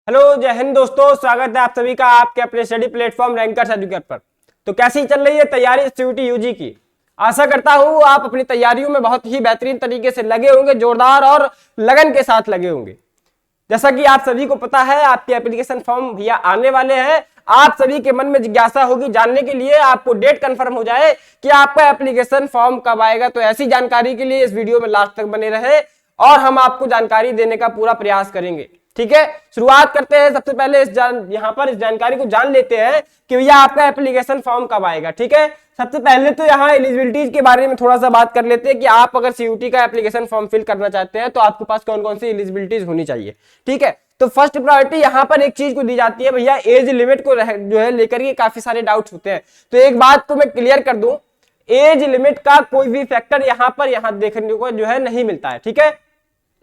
Hello, जय हिंद दोस्तों। स्वागत है आप सभी का आपके अपने स्टडी प्लेटफॉर्म रैंकर्स एजुकेट पर। तो कैसी चल रही है तैयारी सीयूटी यूजी की। आशा करता हूं आप अपनी तैयारियों में बहुत ही बेहतरीन तरीके से लगे होंगे, जोरदार और लगन के साथ लगे होंगे। जैसा कि आप सभी को पता है, आपके एप्लीकेशन फॉर्म भैया आने वाले हैं। आप सभी के मन में जिज्ञासा होगी जानने के लिए, आपको डेट कंफर्म हो जाए कि आपका एप्लीकेशन फॉर्म कब आएगा। तो ऐसी जानकारी के लिए इस वीडियो में लास्ट तक बने रहे और हम आपको जानकारी देने का पूरा प्रयास करेंगे। ठीक है, शुरुआत करते हैं। सबसे पहले यहाँ पर इस जानकारी को जान लेते हैं कि भैया आपका एप्लीकेशन फॉर्म कब आएगा। ठीक है, सबसे पहले तो यहाँ एलिजिबिलिटीज के बारे में थोड़ा सा बात कर लेते हैं कि आप अगर सीयूटी का एप्लीकेशन फॉर्म फिल करना चाहते हैं तो आपके पास कौन कौन सी एलिजिबिलिटीज होनी चाहिए। ठीक है, तो फर्स्ट प्रायोरिटी यहाँ पर एक चीज को दी जाती है भैया, एज लिमिट को जो है लेकर के काफी सारे डाउट्स होते हैं। तो एक बात को मैं क्लियर कर दूं, एज लिमिट का कोई भी फैक्टर यहाँ देखने को जो है नहीं मिलता है। ठीक है,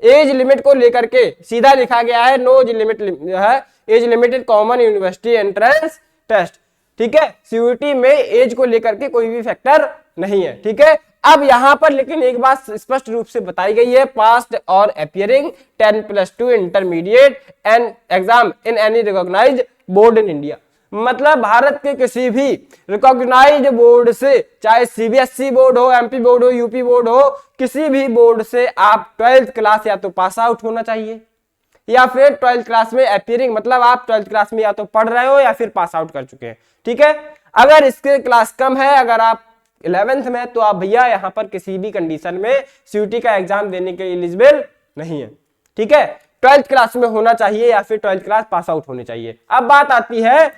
एज लिमिट को लेकर के सीधा लिखा गया है, नो एज लिमिट है, age limited common university entrance test. ठीक है, सीयूटी में एज को लेकर के कोई भी फैक्टर नहीं है। ठीक है, अब यहां पर लेकिन एक बात स्पष्ट रूप से बताई गई है, पास्ट और appearing 10+2 intermediate and exam in any recognized board in India. मतलब भारत के किसी भी रिकॉग्नाइज्ड बोर्ड से, चाहे सीबीएसई बोर्ड हो, एमपी बोर्ड हो, यूपी बोर्ड हो, किसी भी बोर्ड से आप 12th क्लास या तो पास आउट होना चाहिए या फिर 12th क्लास में अपियरिंग, मतलब आप 12th क्लास में या तो पढ़ रहे हो या फिर पास आउट कर चुके हैं। ठीक है, अगर इसके क्लास कम है, अगर आप 11th में, तो आप भैया यहां पर किसी भी कंडीशन में सीयूटी का एग्जाम देने के एलिजिबल नहीं है। ठीक है, 12th क्लास में होना चाहिए या फिर 12th क्लास पास आउट होनी चाहिए। अब बात आती है,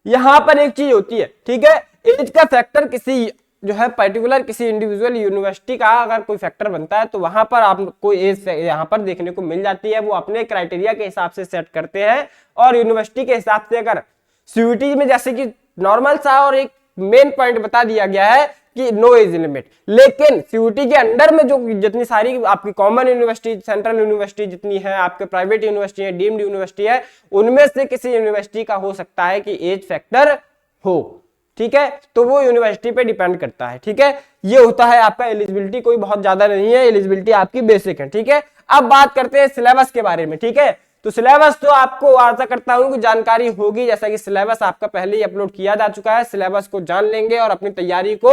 यहां पर एक चीज होती है, ठीक है, एज का फैक्टर किसी जो है पर्टिकुलर किसी इंडिविजुअल यूनिवर्सिटी का अगर कोई फैक्टर बनता है तो वहां पर आपको एज यहां पर देखने को मिल जाती है। वो अपने क्राइटेरिया के हिसाब से सेट करते हैं और यूनिवर्सिटी के हिसाब से, अगर सीयूटी में जैसे कि नॉर्मल सा और एक मेन पॉइंट बता दिया गया है कि नो एज लिमिट, लेकिन सीयूटी के अंडर में जो जितनी सारी आपकी कॉमन यूनिवर्सिटी, सेंट्रल यूनिवर्सिटी जितनी है, आपके प्राइवेट यूनिवर्सिटी है, डीम्ड यूनिवर्सिटी है, उनमें से किसी यूनिवर्सिटी का हो सकता है कि एज फैक्टर हो। ठीक है, तो वो यूनिवर्सिटी पे डिपेंड करता है। ठीक है, ये होता है आपका एलिजिबिलिटी, कोई बहुत ज्यादा नहीं है, एलिजिबिलिटी आपकी बेसिक है। ठीक है, अब बात करते हैं सिलेबस के बारे में। ठीक है, तो सिलेबस तो आपको आशा करता हूं कि जानकारी होगी, जैसा कि सिलेबस आपका पहले ही अपलोड किया जा चुका है। सिलेबस को जान लेंगे और अपनी तैयारी को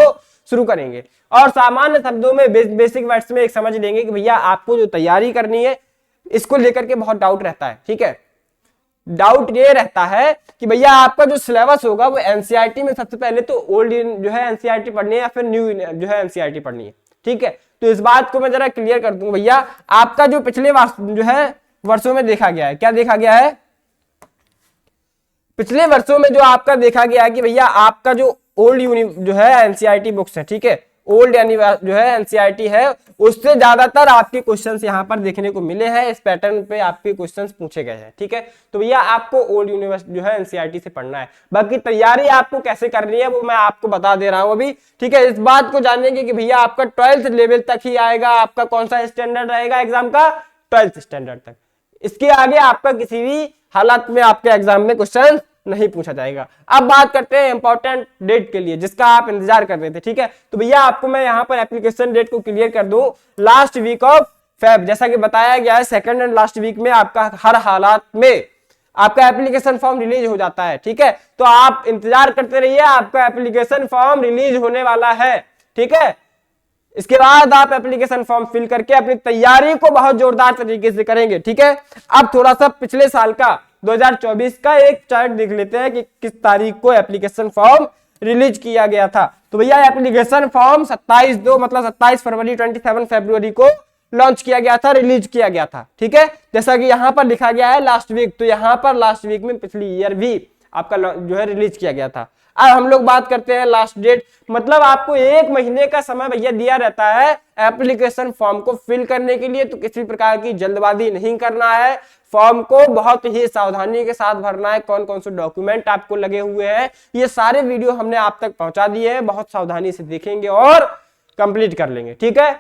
शुरू करेंगे और सामान्य शब्दों में बेसिक वर्ड्स में एक समझ लेंगे कि भैया आपको जो तैयारी करनी है इसको लेकर के बहुत डाउट रहता है। ठीक है, डाउट ये रहता है कि भैया आपका जो सिलेबस होगा वो एनसीईआरटी में सबसे पहले तो ओल्ड जो है एनसीईआरटी पढ़नी है या फिर न्यू जो है एनसीईआरटी पढ़नी है। ठीक है, तो इस बात को मैं जरा क्लियर कर दूं भैया, आपका जो पिछले जो है वर्षों में देखा गया है, क्या देखा गया है, पिछले वर्षों में जो आपका देखा गया है कि भैया आपका जो ओल्ड जो है एनसीईआरटी बुक्स है, ठीक है, ओल्ड यानी जो है एनसीईआरटी है, उससे ज्यादातर आपके क्वेश्चंस यहां पर देखने को मिले हैं। इस पैटर्न पे आपके क्वेश्चंस पूछे गए हैं। ठीक है, तो भैया आपको ओल्ड यूनिवर्सिटी जो है एनसीईआरटी से पढ़ना है। बाकी तैयारी आपको कैसे करनी है वो मैं आपको बता दे रहा हूं अभी। ठीक है, इस बात को जानेंगे कि भैया आपका 12th लेवल तक ही आएगा, आपका कौन सा स्टैंडर्ड रहेगा एग्जाम का, 12th स्टैंडर्ड तक। इसके आगे आपका किसी भी हालात में आपके एग्जाम में क्वेश्चन नहीं पूछा जाएगा। अब बात करते हैं इंपॉर्टेंट डेट के लिए जिसका आप इंतजार कर रहे थे। ठीक है, तो भैया आपको मैं यहाँ पर एप्लीकेशन डेट को क्लियर कर दूं, लास्ट वीक ऑफ फेब, जैसा कि बताया गया है, सेकंड एंड लास्ट वीक में आपका हर हालात में आपका एप्लीकेशन फॉर्म रिलीज हो जाता है। ठीक है, तो आप इंतजार करते रहिए, आपका एप्लीकेशन फॉर्म रिलीज होने वाला है। ठीक है, इसके बाद आप एप्लीकेशन फॉर्म फिल करके अपनी तैयारी को बहुत जोरदार तरीके से करेंगे। ठीक है, अब थोड़ा सा पिछले साल का 2024 का एक चार्ट देख लेते हैं कि किस तारीख को एप्लीकेशन फॉर्म रिलीज किया गया था। तो भैया एप्लीकेशन फॉर्म 27/2 मतलब 27 फरवरी 27 फरवरी को लॉन्च किया गया था, रिलीज किया गया था। ठीक है, जैसा कि यहां पर लिखा गया है लास्ट वीक, तो यहां पर लास्ट वीक में पिछली ईयर भी आपका जो है रिलीज किया गया था। अब हम लोग बात करते हैं लास्ट डेट, मतलब आपको 1 महीने का समय भैया दिया रहता है एप्लीकेशन फॉर्म को फिल करने के लिए। तो किसी प्रकार की जल्दबाजी नहीं करना है, फॉर्म को बहुत ही सावधानी के साथ भरना है। कौन कौन से डॉक्यूमेंट आपको लगे हुए हैं ये सारे वीडियो हमने आप तक पहुंचा दिए हैं, बहुत सावधानी से देखेंगे और कंप्लीट कर लेंगे। ठीक है,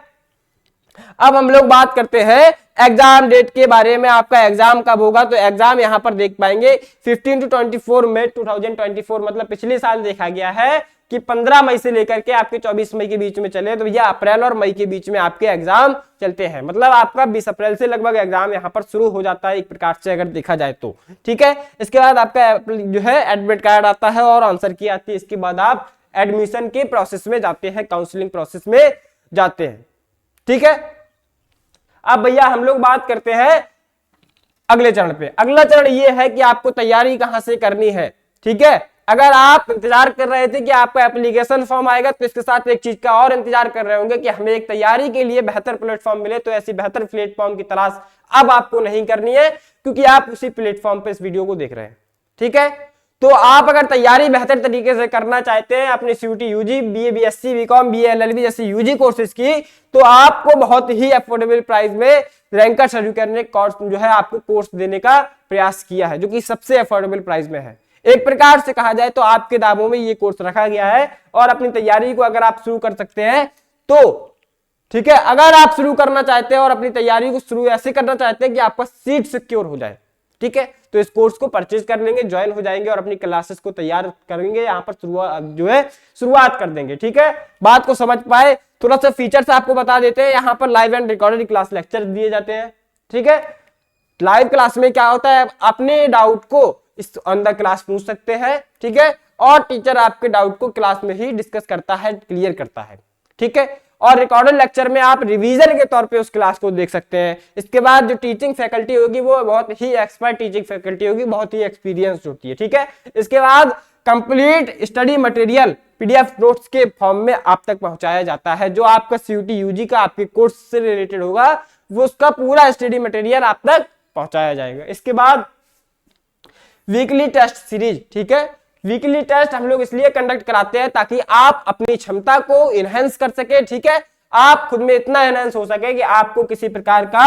अब हम लोग बात करते हैं एग्जाम डेट के बारे में। आपका एग्जाम कब होगा, तो एग्जाम यहां पर देख पाएंगे 15 to 24 मई 2024, मतलब पिछले साल देखा गया है कि 15 मई से लेकर के आपके 24 मई के बीच में चले, तो भैया अप्रैल और मई के बीच में आपके एग्जाम चलते हैं। मतलब आपका 20 अप्रैल से लगभग एग्जाम यहाँ पर शुरू हो जाता है एक प्रकार से अगर देखा जाए तो, ठीक है। इसके बाद आपका जो है एडमिट कार्ड आता है और आंसर की आती है। इसके बाद आप एडमिशन के प्रोसेस में जाते हैं, काउंसलिंग प्रोसेस में जाते हैं, ठीक है। अब भैया हम लोग बात करते हैं अगले चरण पे। अगला चरण ये है कि आपको तैयारी कहां से करनी है, ठीक है। अगर आप इंतजार कर रहे थे कि आपका एप्लीकेशन फॉर्म आएगा, तो इसके साथ एक चीज का और इंतजार कर रहे होंगे कि हमें एक तैयारी के लिए बेहतर प्लेटफॉर्म मिले। तो ऐसी बेहतर प्लेटफॉर्म की तलाश अब आपको नहीं करनी है, क्योंकि आप उसी प्लेटफॉर्म पे इस वीडियो को देख रहे हैं, ठीक है। तो आप अगर तैयारी बेहतर तरीके से करना चाहते हैं अपने CUET UG, BA BSc BCom BA LLB जैसे यूजी कोर्सेज की, तो आपको बहुत ही अफोर्डेबल प्राइस में रैंकर्स एजुकेटर ने कोर्स जो है आपको कोर्स देने का प्रयास किया है, जो कि सबसे अफोर्डेबल प्राइस में है। एक प्रकार से कहा जाए तो आपके दामों में ये कोर्स रखा गया है, और अपनी तैयारी को अगर आप शुरू कर सकते हैं तो ठीक है। अगर आप शुरू करना चाहते हैं और अपनी तैयारी को शुरू ऐसे करना चाहते हैं कि आपका सीट सिक्योर हो जाए, ठीक है, तो इस कोर्स को परचेज कर लेंगे, ज्वाइन हो जाएंगे और अपनी क्लासेस को तैयार करेंगे, यहाँ पर शुरुआत कर देंगे, ठीक है। बात को समझ पाए, थोड़ा सा फीचर्स आपको बता देते हैं। यहाँ पर live and recorded class lecture दिए जाते हैं, ठीक है। लाइव क्लास में क्या होता है, अपने डाउट को इस अंदर क्लास पूछ सकते हैं, ठीक है, और टीचर आपके डाउट को क्लास में ही डिस्कस करता है, क्लियर करता है, ठीक है। और रिकॉर्डेड लेक्चर में आप रिवीजन के तौर पे उस क्लास को देख सकते हैं। इसके बाद जो टीचिंग फैकल्टी होगी वो बहुत ही एक्सपर्ट टीचिंग फैकल्टी होगी, बहुत ही एक्सपीरियंस होती है, ठीक है। इसके बाद complete study material PDF notes के फॉर्म में आप तक पहुंचाया जाता है। जो आपका सीयूटी यूजी का आपके कोर्स से रिलेटेड होगा, वो उसका पूरा स्टडी मटेरियल आप तक पहुंचाया जाएगा। इसके बाद वीकली टेस्ट सीरीज, ठीक है। वीकली टेस्ट हम लोग इसलिए कंडक्ट कराते हैं ताकि आप अपनी क्षमता को इनहेंस कर सके, ठीक है। आप खुद में इतना एनहांस हो सके कि आपको किसी प्रकार का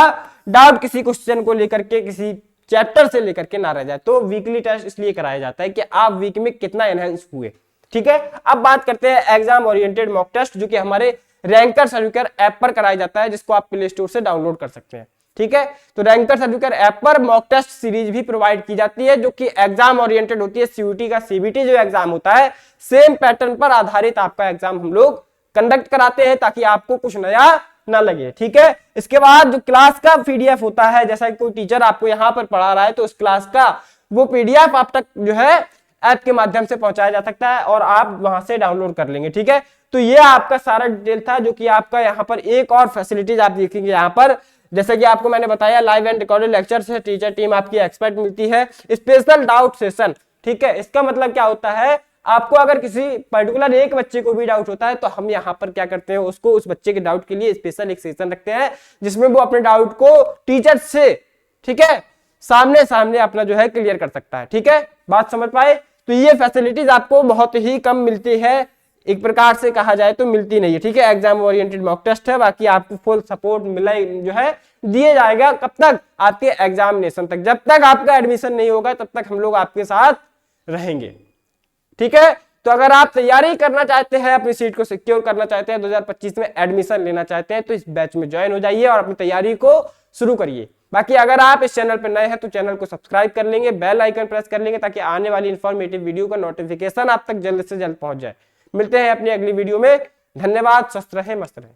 डाउट किसी क्वेश्चन को लेकर के, किसी चैप्टर से लेकर के ना रह जाए। तो वीकली टेस्ट इसलिए कराया जाता है कि आप वीक में कितना एनहांस हुए, ठीक है। अब बात करते हैं एग्जाम ओरिएंटेड मॉक टेस्ट, जो कि हमारे रैंकर्स एजुकेटर ऐप पर कराया जाता है, जिसको आप प्ले स्टोर से डाउनलोड कर सकते हैं, ठीक है। तो रैंकर्स एजुकेटर ऐप पर मॉक टेस्ट सीरीज भी प्रोवाइड की जाती है, जो कि एग्जाम ओरिएंटेड होती है। सीयूटी का सीबीटी जो एग्जाम होता है, सेम पैटर्न पर आधारित आपका एग्जाम हम लोग कंडक्ट कराते हैं, ताकि आपको कुछ नया ना लगे, ठीक है। इसके बाद जो क्लास का पीडीएफ होता है, जैसा कि कोई टीचर आपको यहाँ पर पढ़ा रहा है, तो उस क्लास का वो पीडीएफ आप तक जो है ऐप के माध्यम से पहुंचाया जा सकता है और आप वहां से डाउनलोड कर लेंगे, ठीक है। तो ये आपका सारा डिटेल था, जो कि आपका यहाँ पर एक और फैसिलिटीज आप देखेंगे यहाँ पर, जैसे कि आपको मैंने बताया लाइव एंड रिकॉर्डेड लेक्चर से टीचर टीम आपकी एक्सपर्ट मिलती है। स्पेशल डाउट सेशन, ठीक है। इसका मतलब क्या होता है, आपको अगर किसी पर्टिकुलर एक बच्चे को भी डाउट होता है, तो हम यहाँ पर क्या करते हैं, उसको उस बच्चे के डाउट के लिए स्पेशल एक सेशन रखते हैं, जिसमें वो अपने डाउट को टीचर से, ठीक है, सामने सामने अपना जो है क्लियर कर सकता है, ठीक है। बात समझ पाए। तो ये फैसिलिटीज आपको बहुत ही कम मिलती है, एक प्रकार से कहा जाए तो मिलती नहीं है, ठीक है। एग्जाम ओरिएंटेड मॉक टेस्ट है, बाकी आपको फुल सपोर्ट मिला जो है दिए जाएगा। कब तक, आपके एग्जामिनेशन तक। जब तक आपका एडमिशन नहीं होगा, तब तक हम लोग आपके साथ रहेंगे, ठीक है। तो अगर आप तैयारी करना चाहते हैं, अपनी सीट को सिक्योर करना चाहते हैं, 2025 में एडमिशन लेना चाहते हैं, तो इस बैच में ज्वाइन हो जाइए और अपनी तैयारी को शुरू करिए। बाकी अगर आप इस चैनल पर नए हैं तो चैनल को सब्सक्राइब कर लेंगे, बेल आइकन प्रेस कर लेंगे, ताकि आने वाली इंफॉर्मेटिव वीडियो का नोटिफिकेशन आप तक जल्द से जल्द पहुंच जाए। मिलते हैं अपनी अगली वीडियो में। धन्यवाद। स्वस्थ रहें, मस्त रहें।